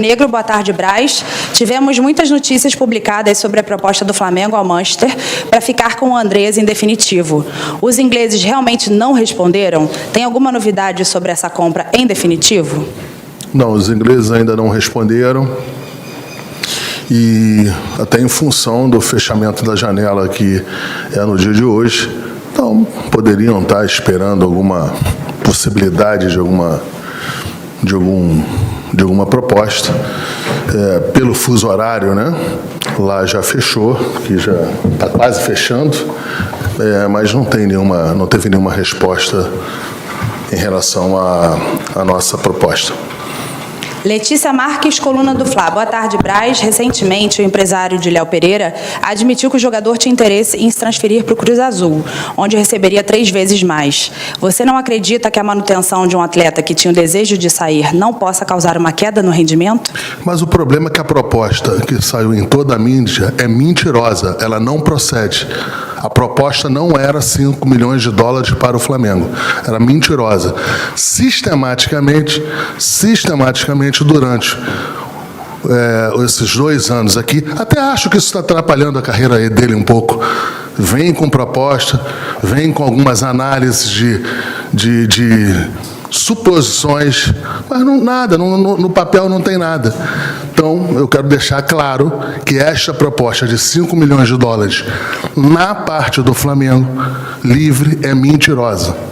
Negro, boa tarde, Braz. Tivemos muitas notícias publicadas sobre a proposta do Flamengo ao Manchester para ficar com o Andrés em definitivo. Os ingleses realmente não responderam? Tem alguma novidade sobre essa compra em definitivo? Não, os ingleses ainda não responderam. E até em função do fechamento da janela que é no dia de hoje, então poderiam estar esperando alguma possibilidade de alguma proposta. Pelo fuso horário, né? Lá já fechou, que já está quase fechando, mas não teve nenhuma resposta em relação à nossa proposta. Letícia Marques, coluna do Fla. Boa tarde, Braz. Recentemente, o empresário de Léo Pereira admitiu que o jogador tinha interesse em se transferir para o Cruz Azul, onde receberia 3 vezes mais. Você não acredita que a manutenção de um atleta que tinha o desejo de sair não possa causar uma queda no rendimento? Mas o problema é que a proposta que saiu em toda a mídia é mentirosa, ela não procede. A proposta não era 5 milhões de dólares para o Flamengo, era mentirosa. Sistematicamente, durante esses 2 anos aqui, até acho que isso está atrapalhando a carreira dele um pouco. Vem com proposta, vem com algumas análises de suposições, mas no papel não tem nada. Então, eu quero deixar claro que esta proposta de 5 milhões de dólares na parte do Flamengo livre é mentirosa.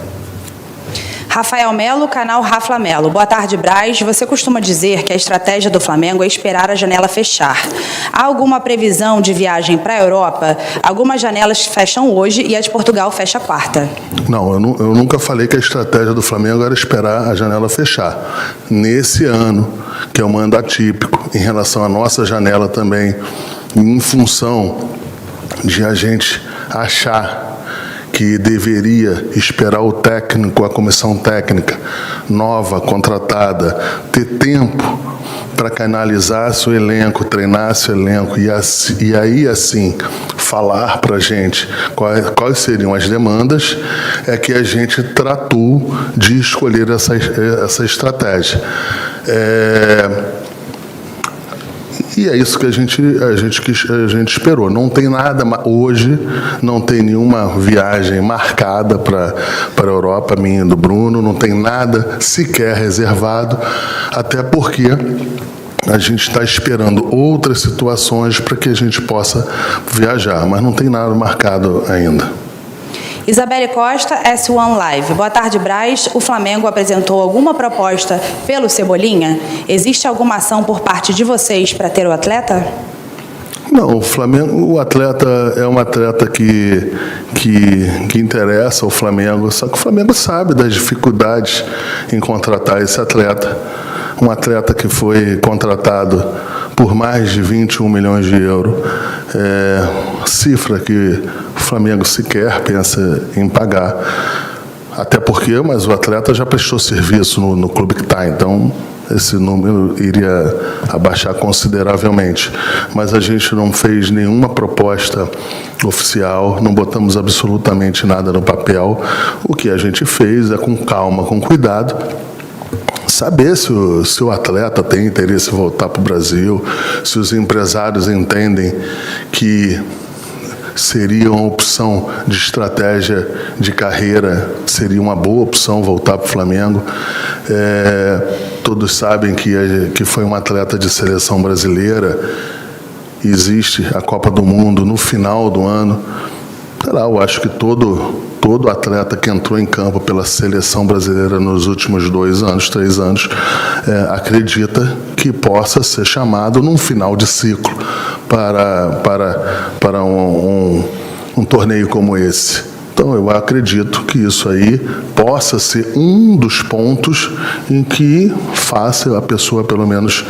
Rafael Melo, canal Rafa Melo. Boa tarde, Braz. Você costuma dizer que a estratégia do Flamengo é esperar a janela fechar. Há alguma previsão de viagem para a Europa? Algumas janelas fecham hoje e a de Portugal fecha quarta. Não, eu nunca falei que a estratégia do Flamengo era esperar a janela fechar. Nesse ano, que é um ano atípico, em relação à nossa janela também, em função de a gente achar que deveria esperar o técnico, a comissão técnica nova, contratada, ter tempo para canalizar seu elenco, treinar seu elenco e aí, assim, falar para a gente quais seriam as demandas, é que a gente tratou de escolher essa estratégia. E é isso que a gente esperou. Não tem nada hoje, não tem nenhuma viagem marcada para a Europa, minha e do Bruno, não tem nada sequer reservado, até porque a gente está esperando outras situações para que a gente possa viajar, mas não tem nada marcado ainda. Isabelle Costa, S1 Live. Boa tarde, Braz. O Flamengo apresentou alguma proposta pelo Cebolinha? Existe alguma ação por parte de vocês para ter o atleta? Não, o atleta é um atleta que interessa ao Flamengo, só que o Flamengo sabe das dificuldades em contratar esse atleta. Um atleta que foi contratado por mais de 21 milhões de euros, cifra que o Flamengo sequer pensa em pagar. Até porque, mas o atleta já prestou serviço no clube que está, então esse número iria abaixar consideravelmente. Mas a gente não fez nenhuma proposta oficial, não botamos absolutamente nada no papel. O que a gente fez é, com calma, com cuidado, saber se o atleta tem interesse em voltar para o Brasil, se os empresários entendem que seria uma opção de estratégia de carreira, seria uma boa opção voltar para o Flamengo. Todos sabem que foi um atleta de seleção brasileira. Existe a Copa do Mundo no final do ano. Eu acho que todo atleta que entrou em campo pela seleção brasileira nos últimos 2 anos, 3 anos, acredita que possa ser chamado num final de ciclo para um torneio como esse. Então, eu acredito que isso aí possa ser um dos pontos em que faça a pessoa, pelo menos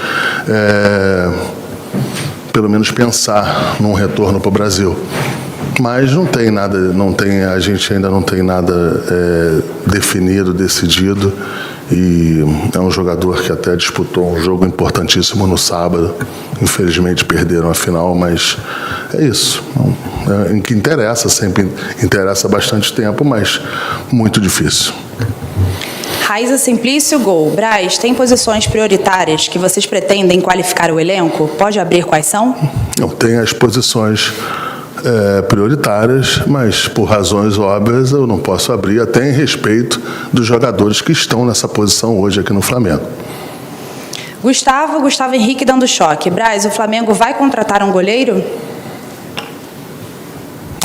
pensar num retorno para o Brasil. Mas não tem nada, a gente ainda não tem nada definido, decidido, e é um jogador que até disputou um jogo importantíssimo no sábado. Infelizmente perderam a final, mas é isso. Em que interessa, sempre interessa há bastante tempo, mas muito difícil. Raíza Simplício, gol. Braz, tem posições prioritárias que vocês pretendem qualificar o elenco? Pode abrir quais são? Não, tem as posições prioritárias, mas por razões óbvias eu não posso abrir, até em respeito dos jogadores que estão nessa posição hoje aqui no Flamengo. Gustavo Henrique dando choque. Braz, o Flamengo vai contratar um goleiro?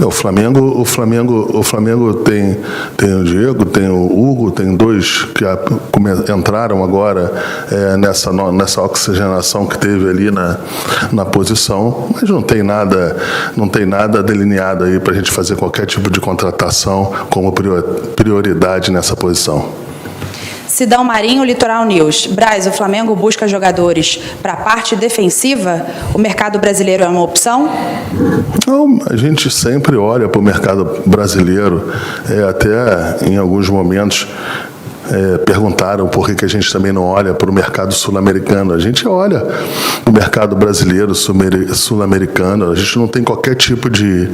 O Flamengo tem o Diego, tem o Hugo, tem dois que entraram agora nessa oxigenação que teve ali na posição, mas não tem nada delineado aí para a gente fazer qualquer tipo de contratação como prioridade nessa posição. Sidão Marinho, Litoral News. Braz, o Flamengo busca jogadores para a parte defensiva? O mercado brasileiro é uma opção? Não, a gente sempre olha para o mercado brasileiro, até em alguns momentos perguntaram por que a gente também não olha para o mercado sul-americano. A gente olha para o mercado brasileiro, sul-americano, a gente não tem qualquer tipo de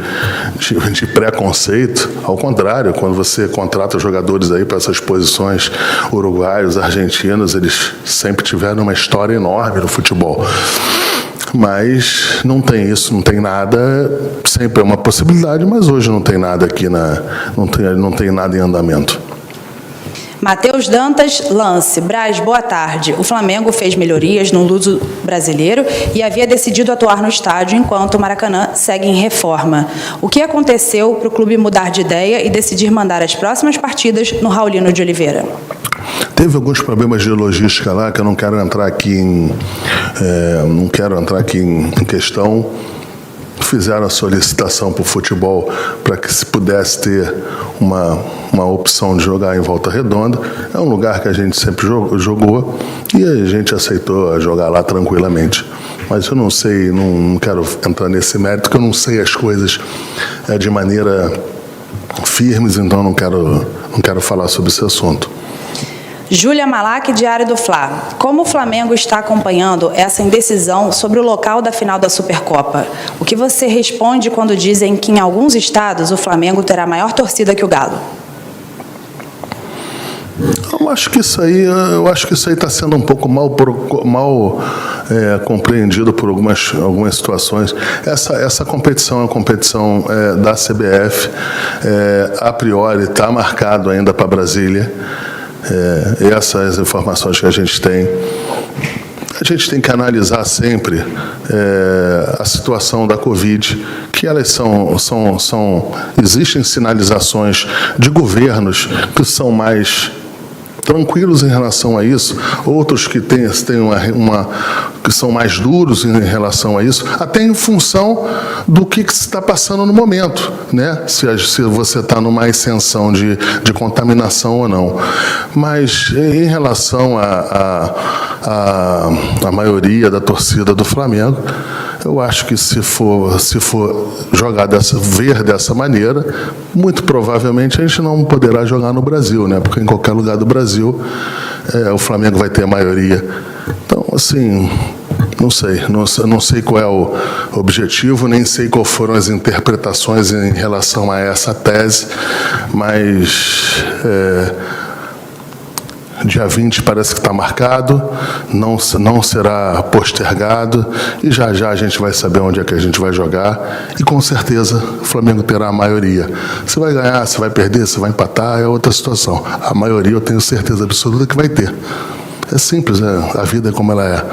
preconceito. Ao contrário, quando você contrata jogadores aí para essas posições, uruguaios, argentinos, eles sempre tiveram uma história enorme no futebol. Mas não tem isso, não tem nada, sempre é uma possibilidade, mas hoje não tem nada aqui, não tem nada em andamento. Matheus Dantas, lance. Braz, boa tarde. O Flamengo fez melhorias no luso brasileiro e havia decidido atuar no estádio enquanto o Maracanã segue em reforma. O que aconteceu para o clube mudar de ideia e decidir mandar as próximas partidas no Raulino de Oliveira? Teve alguns problemas de logística lá que eu não quero entrar aqui em questão. Fizeram a solicitação para o futebol para que se pudesse ter uma opção de jogar em Volta Redonda. É um lugar que a gente sempre jogou e a gente aceitou jogar lá tranquilamente. Mas eu não sei, não quero entrar nesse mérito, porque eu não sei as coisas de maneira firmes, então não quero falar sobre esse assunto. Júlia Malak, Diário do Fla. Como o Flamengo está acompanhando essa indecisão sobre o local da final da Supercopa? O que você responde quando dizem que em alguns estados o Flamengo terá maior torcida que o Galo? Eu acho que isso aí está sendo um pouco mal compreendido por algumas situações. Essa competição é uma competição da CBF, a priori está marcado ainda para Brasília. Essas informações que a gente tem que analisar sempre a situação da Covid, que elas existem sinalizações de governos que são mais tranquilos em relação a isso, outros que que são mais duros em relação a isso, até em função do que se está passando no momento, né? Se você está numa ascensão de contaminação ou não. Mas em relação à maioria da torcida do Flamengo, eu acho que se for jogar ver dessa maneira, muito provavelmente a gente não poderá jogar no Brasil, né? Porque em qualquer lugar do Brasil o Flamengo vai ter a maioria. Então, assim, não sei qual é o objetivo, nem sei quais foram as interpretações em relação a essa tese, mas dia 20 parece que está marcado, não será postergado, e já a gente vai saber onde é que a gente vai jogar, e com certeza o Flamengo terá a maioria. Se vai ganhar, se vai perder, se vai empatar, é outra situação. A maioria eu tenho certeza absoluta que vai ter. É simples, a vida é como ela é.